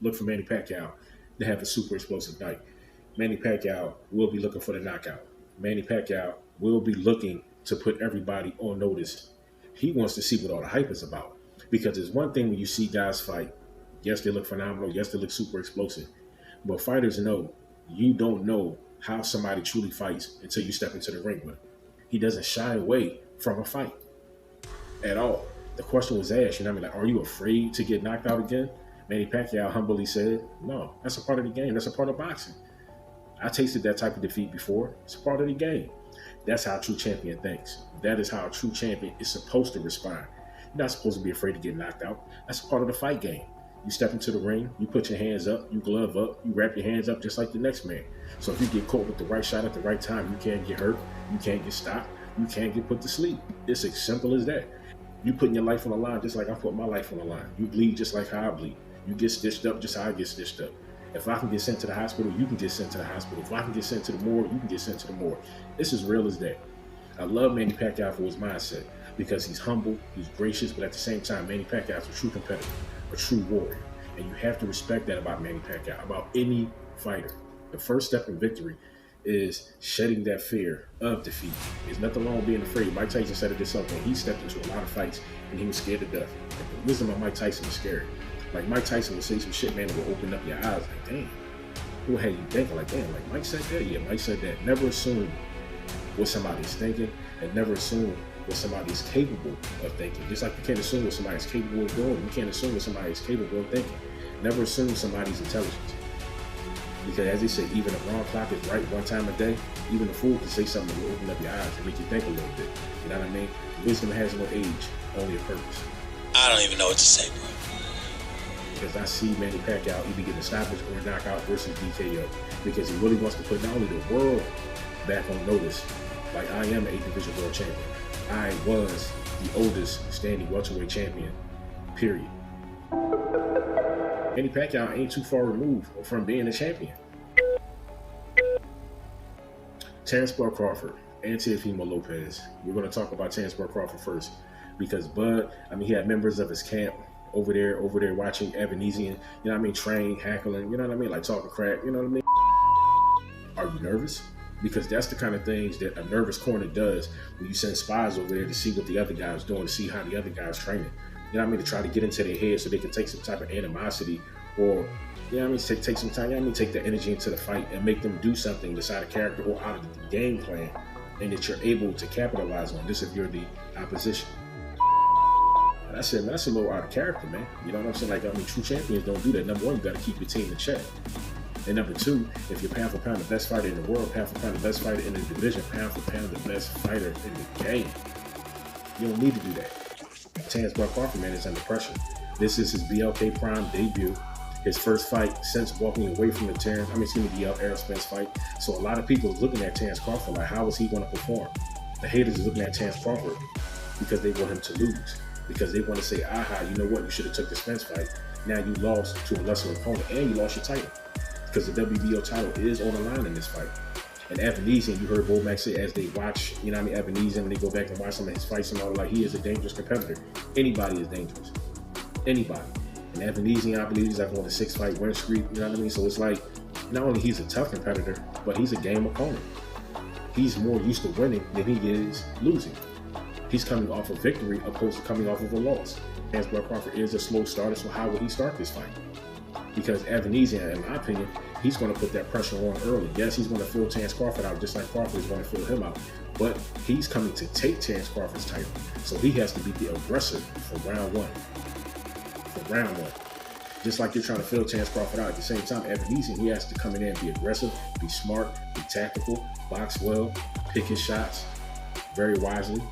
look for Manny Pacquiao to have a super explosive night. Manny Pacquiao will be looking for the knockout. Manny Pacquiao will be looking to put everybody on notice. He wants to see what all the hype is about. Because it's one thing when you see guys fight. Yes, they look phenomenal. Yes, they look super explosive. But fighters know you don't know how somebody truly fights until you step into the ring with him. He doesn't shy away from a fight at all. The question was asked, like, are you afraid to get knocked out again? Manny Pacquiao humbly said, no, that's a part of the game. That's a part of boxing. I tasted that type of defeat before. It's a part of the game. That's how a true champion thinks. That is how a true champion is supposed to respond. You're not supposed to be afraid to get knocked out. That's a part of the fight game. You step into the ring, you put your hands up, you glove up, you wrap your hands up just like the next man. So if you get caught with the right shot at the right time, you can't get hurt, you can't get stopped, you can't get put to sleep. It's as simple as that. You putting your life on the line just like I put my life on the line. You bleed just like how I bleed. You get stitched up just how I get stitched up. If I can get sent to the hospital, you can get sent to the hospital. If I can get sent to the morgue, you can get sent to the morgue. It's as real as that. I love Manny Pacquiao for his mindset because he's humble, he's gracious, but at the same time, Manny Pacquiao is a true competitor, a true warrior. And you have to respect that about Manny Pacquiao, about any fighter. The first step in victory is shedding that fear of defeat. There's nothing wrong with being afraid. Mike Tyson said it himself when he stepped into a lot of fights and he was scared to death. And the wisdom of Mike Tyson is scary. Like Mike Tyson would say some shit, man, that will open up your eyes. Like, damn, who had you thinking? Like, damn, like Mike said that? Yeah, Mike said that. Never assume what somebody's thinking and never assume what somebody's capable of thinking. Just like you can't assume what somebody's capable of doing, you can't assume what somebody's capable of thinking. Never assume somebody's intelligence. Because as they say, even a wrong clock is right one time a day. Even a fool can say something that will open up your eyes and make you think a little bit. You know what I mean? Wisdom has no age, only a purpose. I don't even know what to say, bro. Because I see Manny Pacquiao either get established or knockout versus DKO. Because he really wants to put not only the world back on notice, like I am an 8th division world champion. I was the oldest standing welterweight champion, period. Manny Pacquiao ain't too far removed from being a champion. Terrence Bud Crawford and Teofimo Lopez. We're going to talk about Terrence Bud Crawford first. Because Bud, he had members of his camp over there watching Evanesian, train, heckling, like talking crap, Are you nervous? Because that's the kind of things that a nervous corner does when you send spies over there to see what the other guy's doing, to see how the other guy's training. To try to get into their head so they can take some type of animosity or, take some time, take the energy into the fight and make them do something beside a character or out of the game plan, and that you're able to capitalize on this if you're the opposition. And I said, man, that's a little out of character, man. You know what I'm saying? True champions don't do that. Number one, you got to keep your team in check. And number two, if you're pound for pound the best fighter in the world, pound for pound the best fighter in the division, pound for pound the best fighter in the game, you don't need to do that. Terrence Bud Crawford, man, is under pressure. This is his BLK Prime debut. His first fight since walking away from the Errol Spence fight. So a lot of people are looking at Terrence Crawford like, how is he going to perform? The haters are looking at Terrence Crawford because they want him to lose. Because they want to say, aha, you know what? You should have took the Spence fight. Now you lost to a lesser opponent and you lost your title. Because the WBO title is on the line in this fight. And Evanesian, you heard Bo Mack say as they watch, Evanesian, and they go back and watch some of his fights and all, like, he is a dangerous competitor. Anybody is dangerous. Anybody. And Evanesian, I believe, he's like on a 6-fight win streak, So it's like, not only he's a tough competitor, but he's a game opponent. He's more used to winning than he is losing. He's coming off a victory opposed to coming off of a loss. Terrence Bud Crawford is a slow starter, so how will he start this fight? Because Evanesian, in my opinion, he's going to put that pressure on early. Yes, he's going to fill Terrence Crawford out just like Crawford is going to fill him out. But he's coming to take Terrence Crawford's title. So he has to be the aggressor for round one. Just like you're trying to fill Terrence Crawford out. At the same time, Evanesian, he has to come in there and be aggressive, be smart, be tactical, box well, pick his shots very wisely.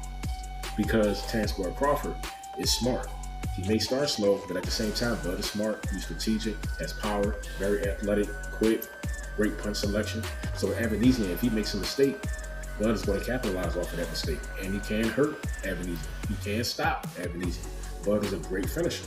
Because Terrence Bud Crawford is smart. He may start slow, but at the same time, Bud is smart, he's strategic, has power, very athletic, quick, great punch selection. So Evanesian, if he makes a mistake, Bud is going to capitalize off of that mistake. And he can hurt Evanesian. He can stop Evanesian. Bud is a great finisher.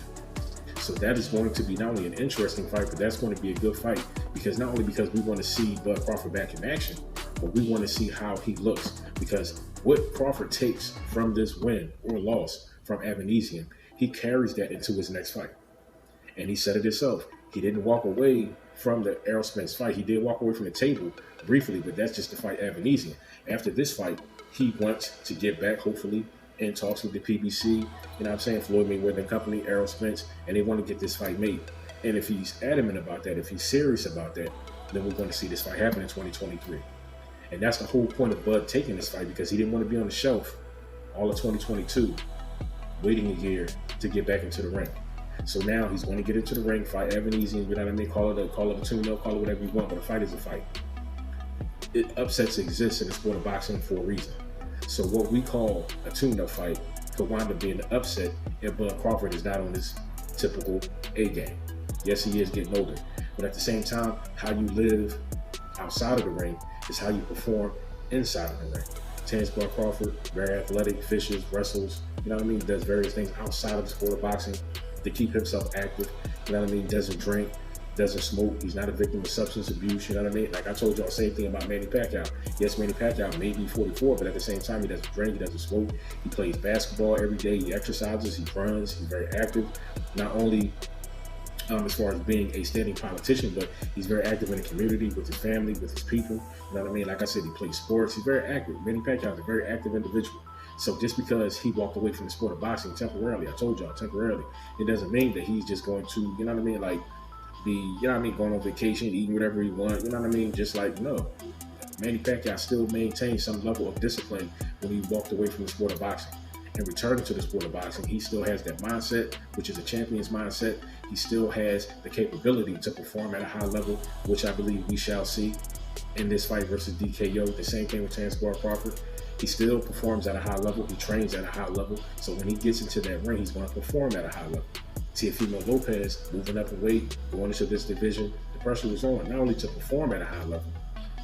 So that is going to be not only an interesting fight, but that's going to be a good fight. Because not only because we want to see Bud Crawford back in action, but we want to see how he looks. Because what Crawford takes from this win or loss from Evanesian, he carries that into his next fight. And he said it himself. He didn't walk away from the Errol Spence fight. He did walk away from the table briefly, but that's just to fight Evan. After this fight, he wants to get back, hopefully, in talks with the PBC, you know what I'm saying, Floyd Mayweather and company, Errol Spence, and they want to get this fight made. And if he's adamant about that, if he's serious about that, then we're going to see this fight happen in 2023. And that's the whole point of Bud taking this fight, because he didn't want to be on the shelf all of 2022, waiting a year to get back into the ring. So now he's going to get into the ring, fight Evan, you know what I mean, call it a tune-up, call it whatever you want, but a fight is a fight. Upsets exist in the sport of boxing for a reason. So what we call a tune-up fight could wind up being an upset if Bud Crawford is not on his typical A game. Yes, he is getting older, but at the same time, how you live outside of the ring is how you perform inside of the ring. Bud Crawford, very athletic, fishes, wrestles, you know what I mean, does various things outside of the sport of boxing to keep himself active, you know what I mean, doesn't drink, doesn't smoke, he's not a victim of substance abuse, you know what I mean? Like I told y'all, same thing about Manny Pacquiao. Yes, Manny Pacquiao may be 44, but at the same time, he doesn't drink, he doesn't smoke, he plays basketball every day, he exercises, he runs, he's very active, not only as far as being a standing politician, but he's very active in the community, with his family, with his people, you know what I mean? Like I said, he plays sports, he's very active. Manny Pacquiao is a very active individual. So just because he walked away from the sport of boxing temporarily, I told y'all, temporarily, it doesn't mean that he's just going to, you know what I mean, like be, you know what I mean, going on vacation, eating whatever he wants, you know what I mean? Just like, no. Manny Pacquiao still maintains some level of discipline when he walked away from the sport of boxing. And returning to the sport of boxing, he still has that mindset, which is a champion's mindset. He still has the capability to perform at a high level, which I believe we shall see in this fight versus DKO. The same thing with Bud Crawford. He still performs at a high level. He trains at a high level. So when he gets into that ring, he's going to perform at a high level. Teofimo Lopez, moving up in weight, going into this division, the pressure was on, not only to perform at a high level,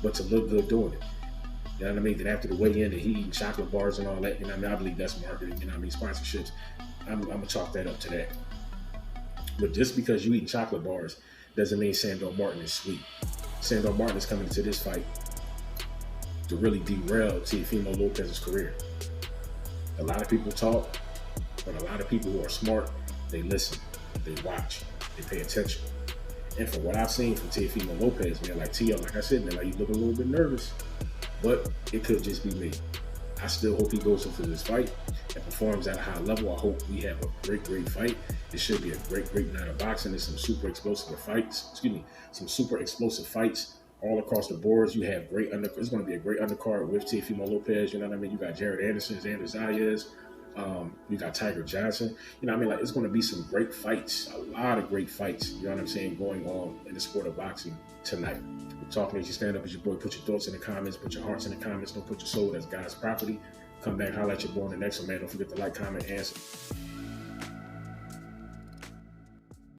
but to look good doing it. You know what I mean? Then after the weigh-in, he eating chocolate bars and all that, you know what I mean? I believe that's marketing, you know what I mean? Sponsorships. I'm going to chalk that up to that. But just because you eating chocolate bars doesn't mean Sandor Martin is sweet. Sandor Martin is coming into this fight to really derail Teofimo Lopez's career. A lot of people talk, but a lot of people who are smart, they listen, they watch, they pay attention. And from what I've seen from Teofimo Lopez, man, like Tio, like I said, man, like you look a little bit nervous, but it could just be me. I still hope he goes into this fight and performs at a high level. I hope we have a great fight. It should be a great night of boxing. There's some super explosive fights. Some super explosive fights all across the boards. You have great undercard. It's going to be a great undercard with Teofimo Lopez. You know what I mean? You got Jared Anderson, Xander Zayas. You got Tiger Johnson. You know what I mean? Like, it's going to be some great fights. A lot of great fights. You know what I'm saying? Going on in the sport of boxing tonight. We're talking as you stand up as your boy. Put your thoughts in the comments. Put your hearts in the comments. Don't put your soul. That's God's property. Come back, holler at your boy on the next one, man. Don't forget to like, comment, answer.